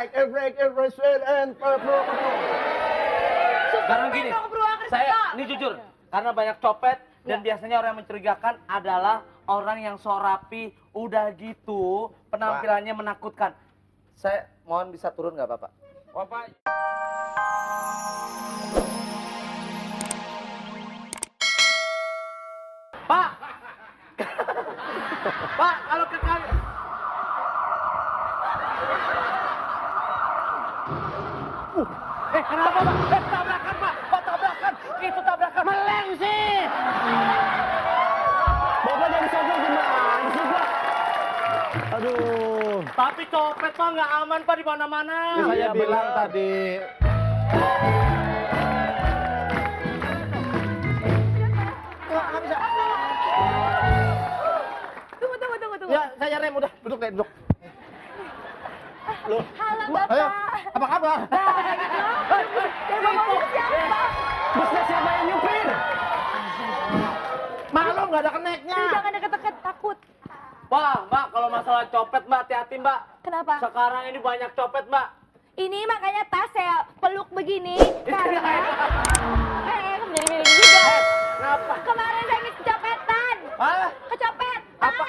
break, sweat and purple. Sekarang gini, ini jujur, karena banyak copet dan biasanya orang yang mencurigakan adalah orang yang so rapi, udah gitu penampilannya menakutkan. Saya mohon bisa turun nggak Bapak? Bapak. Pak! Pak, kalau ke kami... kenapa Pak? Tabrakan Pak! Pak, tabrakan! Itu tabrakan! Meleng sih! Bapak jadi sopir gimana sih, Pak? Aduh. Tapi copet Pak nggak aman Pak di mana-mana. Saya bilang tadi. Tunggu. Ya, saya rem udah. Duduk deh, duduk. Loh. Halo Bapak. Ayo, apa kabar? Busnya siapa yang nyupir? Malu nggak ada keneknya. Jangan deket-deket, takut. Wah, Mbak, kalau masalah copet Mbak, hati-hati Mbak. Kenapa? Sekarang ini banyak copet Mbak. Ini makanya tas saya peluk begini karena kamu jadi milik juga. Kenapa? Kemarin saya habis kecopetan. Hah? Kecopetan.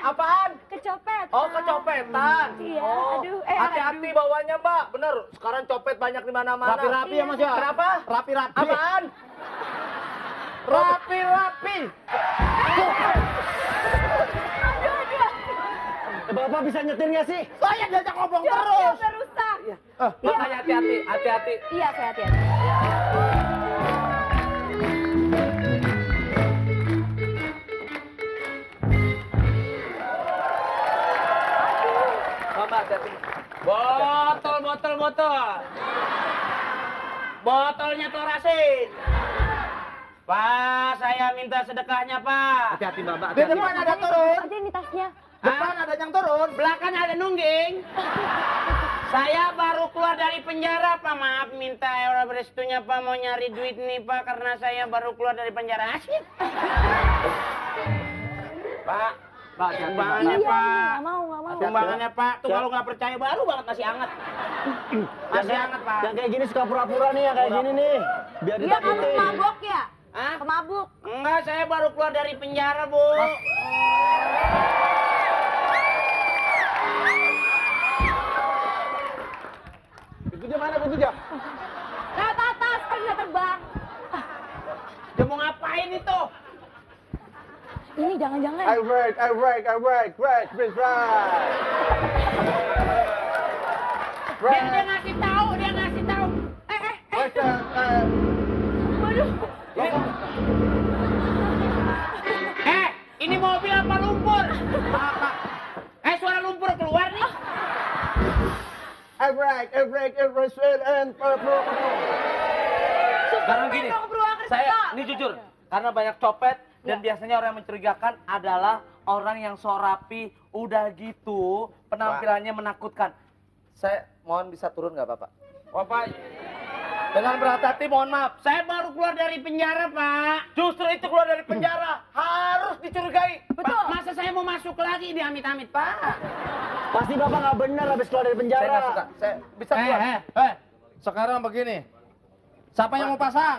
Apaan? Kecopetan. Oh, kecopetan. Iya, Oh, aduh, hati-hati bawanya Mbak. Bener, sekarang copet banyak di mana-mana. Rapi-rapi ya, Mas ya? Kenapa? Rapi-rapi. Apaan? Rapi-rapi. Bapak bisa nyetir nggak sih? Saya diajak ngomong terus. Udah rusak. Makanya hati-hati, hati-hati. Iya, saya hati-hati. Mbak, hati-hati. Botol. Botolnya Torasin. Pak, saya minta sedekahnya, Pak. Hati-hati Mbak, Di depan ada turun. Aja ini tasnya. Depan ada yang turun. Belakang ada nungging. Saya baru keluar dari penjara, Pak. Maaf, minta euro berestunya, Pak. Mau nyari duit nih, Pak. Karena saya baru keluar dari penjara. Asik. Pak, sumbangannya, Iya, Pak. nggak mau. Sumbangannya, Pak. Tuh kalau nggak percaya, baru banget masih hangat. Masih hangat, Pak. Yang kayak gini suka pura-pura nih, yang kayak gini nih. Biar Dia kamu ditakutin. mabok ya? Hah? Pemabuk. Enggak, saya baru keluar dari penjara, Bu. Pintunya mana pintunya? Nah, atas kan bisa terbang. Dia mau ngapain itu? Ini jangan-jangan. I break, please right. Dia ngasih tahu. Waduh. Ini mobil apa lumpur? Suara lumpur keluar nih. I break, sweat and purple. Sekarang gini, ini jujur, karena banyak copet dan biasanya orang yang mencurigakan adalah orang yang so rapi, udah gitu penampilannya menakutkan. Saya mohon bisa turun nggak Bapak? Bapak. Dengan berhati-hati mohon maaf. Saya baru keluar dari penjara, Pak. Justru itu keluar dari penjara harus dicurigai. Betul. Pak, masa saya mau masuk lagi di amit-amit, Pak? Pasti Bapak nggak benar habis keluar dari Saya penjara. nggak suka. Saya bisa keluar. Sekarang begini. Siapa yang mau pasang?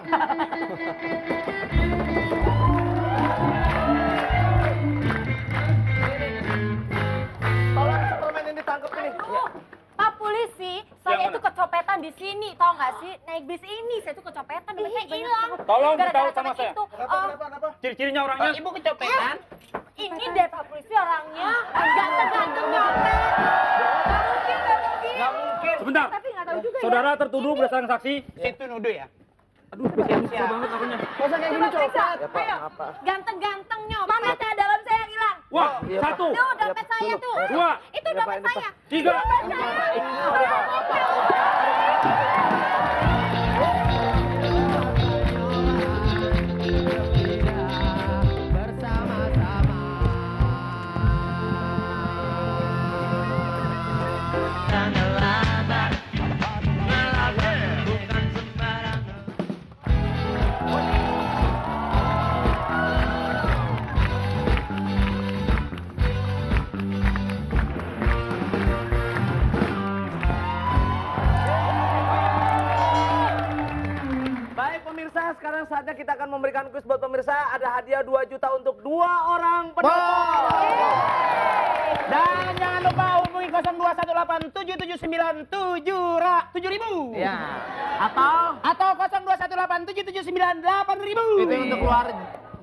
Tolong Superman ini ditangkap ini. Pak polisi, saya itu kecopetan di sini, tau nggak sih? Naik bis ini, saya tuh kecopetan, dompet saya hilang. Tolong Gara-gara beritahu sama copet saya. itu. Kenapa? Ciri-cirinya orangnya. Ibu kecopetan. Ini deh Pak polisi orangnya, ganteng-ganteng nyopet. Nggak mungkin. Sebentar. Tapi nggak tahu juga Saudara ya. tertuduh berdasarkan saksi. Itu nuduh ya. Aduh, siap banget akunya. Masa kayak gini Coba periksa. copet? Ya, Pak, Ayo. maaf, Pak. Ganteng-ganteng nyopet. Mana teh dalam saya yang hilang? Wah, Iya, Pak. satu. Tuh dompet saya tuh. Dua. Itu Iya, Pak, dompet ini, Pak. saya. Tiga. Dompet saya. sekarang saatnya kita akan memberikan kuis buat pemirsa. Ada hadiah 2 juta untuk 2 orang penonton. Dan jangan lupa hubungi 02187797000. Ya. Atau 02187798000. Itu untuk keluar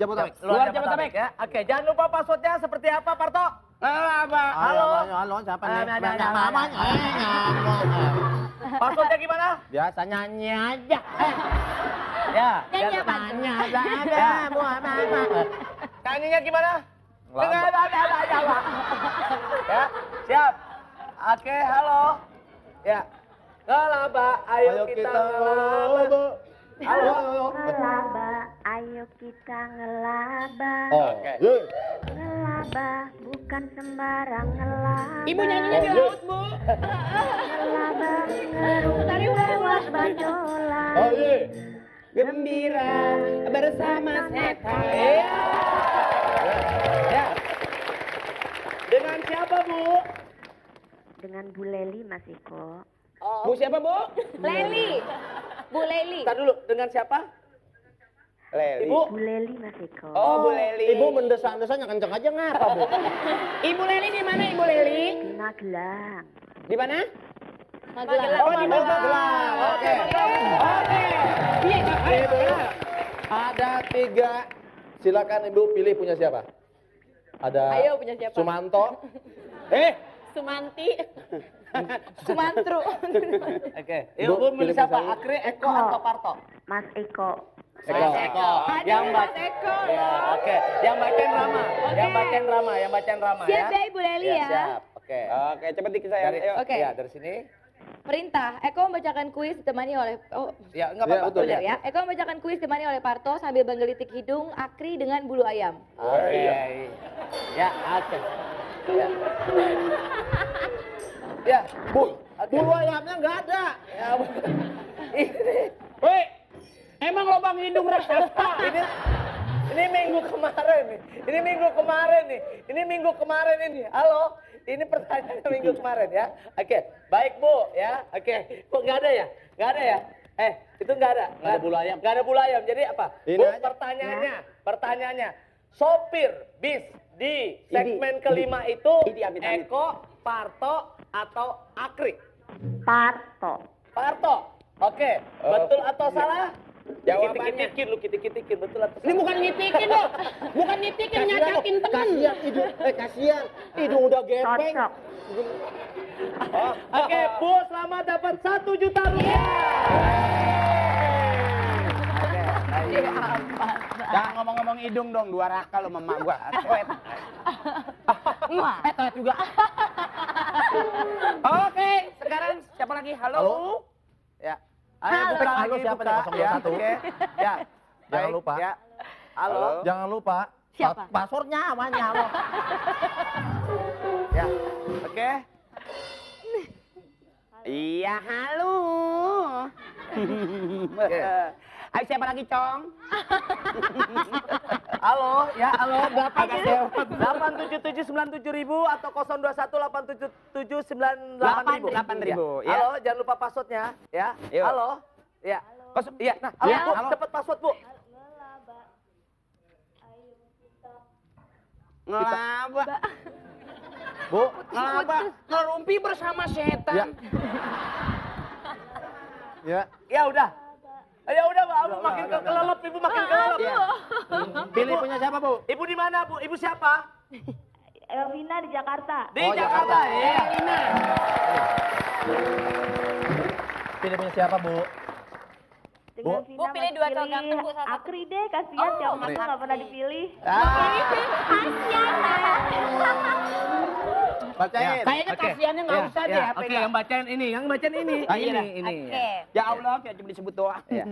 Jabodetabek. luar Jabodetabek ya. Oke, jangan lupa passwordnya seperti apa, Parto? Apa? Halo, siapa nih? Banyak namanya. Passwordnya gimana? Biasa nyanyi aja. Ya. Nyanyi apa? Nyanyinya gimana? Ngelambak. Ya, siap. Oke, halo. Ya. Ngelaba, ayo kita ngelaba. Halo. Ngelaba, ayo kita ngelaba. Oke. Ngelaba, bukan sembarang ngelaba. Ibu nyanyinya di laut, Bu. Ngelaba, ngerumpi lewat bandolan. Gembira bersama setan. Ya. Dengan siapa, Bu? Dengan Bu Leli, Mas Iko. Bu siapa, Bu? Leli. Bu Leli. Entar dulu, dengan siapa? Ibu. Bu Leli, Mas Iko. Oh, Bu Leli. Ibu mendesanya kenceng aja ngapa, Bu? Ibu Leli di mana, Ibu Leli? Di Magelang. Di mana? Magelang. Oh, di Magelang. Oke. Oke. Iya, Ibu, ada 3. Silakan Ibu pilih punya siapa? Ada Ayo, punya siapa? Sumanto. Sumanti. Sumantru. Oke. Ibu, Ibu milih pilih siapa? siapa? Akri, Eko, atau Parto? Mas Eko. Eko. Yang Mas baca. Eko. Ya, oke. Yang bacain Rama. Yang bacain Rama ya. Siap ya Ibu Leli ya. Siap. Oke. Oke, cepet dikit saya. Dari, Ayo. Oke. Ya, dari sini. Perintah, Eko membacakan kuis ditemani oleh Ya, enggak Ya, apa-apa. betul, benar ya. Eko membacakan kuis ditemani oleh Parto sambil menggelitik hidung Akri dengan bulu ayam. Oke. Ya, oke. Ya. Ya, Bu. Bulu ayamnya nggak ada. Ya, Bu. Ini, Woi, emang lubang hidung raksasa? ini minggu kemarin nih. Ini minggu kemarin ini. Halo. Ini pertanyaan minggu kemarin ya. Oke, baik Bu ya. Oke. Kok nggak ada ya? Nggak ada ya? Itu nggak ada. Nggak ada bulu ayam. Nggak ada bulu ayam. Jadi apa? Ini Bu, aja. pertanyaannya. Sopir bis di segmen kelima itu Amit-amit. Eko, Parto, atau Akri? Parto. Parto. Oke, betul atau salah? Jawabannya. Kitik-kitikin lu, kitik-kitikin, betul atau Ini salah? bukan ngitikin loh. Bukan ngitikin, nyacakin temen. Kasihan. Hidung udah gepeng. Cocok. Oke, Bu, selamat dapat 1 juta rupiah. Jangan ngomong-ngomong hidung dong, 2 raka lo mama gua. Toet juga. Oke, sekarang siapa lagi? Halo. Ya. Ayo buka lagi, Halo, siapa buka. nih, 021? Ya, oke. Ya. Jangan Baik, lupa. Ya. Halo. Jangan lupa. Siapa? Passwordnya namanya lo. Ya. Oke. Iya, halo. Oke. Ayo siapa lagi, Cong? Halo, ya halo. Berapa Agak sih? sewot. 87797.000 atau 02187798000? 8.000, ya. Halo, jangan lupa passwordnya ya. Yuk. Halo. Ya. Iya, nah, halo, Ya, Bu, halo. cepet password, Bu. Ngelaba. Bu, Ngelaba. Ngerumpi bersama setan. ya. Ya udah. Ya udah, Mbak. Makin kelelep, Ibu makin kelelep. Iya. Pilih punya siapa, Bu? Ibu di mana, Bu? Ibu siapa? Elvina di Jakarta. Di Oh, Jakarta. Jakarta. Ya. Pilih punya siapa, Bu? Dengan Bu. Vina Bu, pilih Mas 2 cowok ganteng, Bu, salah satu. Akri deh, kasihan tiap minggu nggak pernah dipilih. Bacain. Kayaknya Oke. kasihannya nggak usah deh. Ya, HP oke, nya. yang bacain ini, Ah, ini, iya. ini. Oke. Ya Allah, kayak cuma disebut doang. Ya.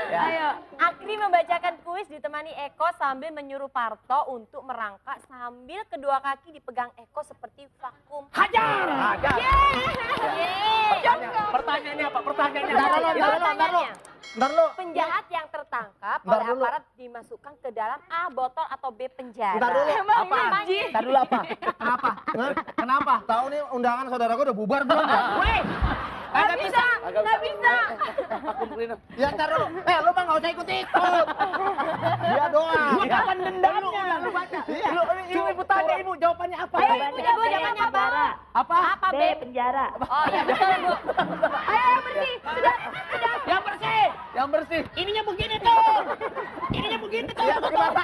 Ayo, Akri membacakan kuis ditemani Eko sambil menyuruh Parto untuk merangkak sambil kedua kaki dipegang Eko seperti vakum. Hajar! Pertanyaannya apa? Pertanyaannya Ntar apa? dulu, Ya. ntar dulu, ntar dulu. Ntar dulu. Penjahat yang tertangkap Bentar oleh dulu. aparat dimasukkan ke dalam A botol atau B penjara. Bentar dulu. Apa? Ntar dulu apa? Kenapa? Kenapa? Tahu nih undangan saudaraku udah bubar belum ya? Weh, Kagak bisa. Nggak bisa. Aku beliin. Ya taruh. Lu mah nggak usah ikut-ikut. Dia doang. Gua kapan dendamnya? Lu baca. Ibu tanya ibu jawabannya apa? Ayo ibu jawabannya apa? Apa? Apa B. B? Penjara. Oh iya betul bu. Ayo yang bersih. Sudah. Yang bersih. Yang bersih. Ininya begini tuh. Ininya begini tuh. Ya, bagaimana?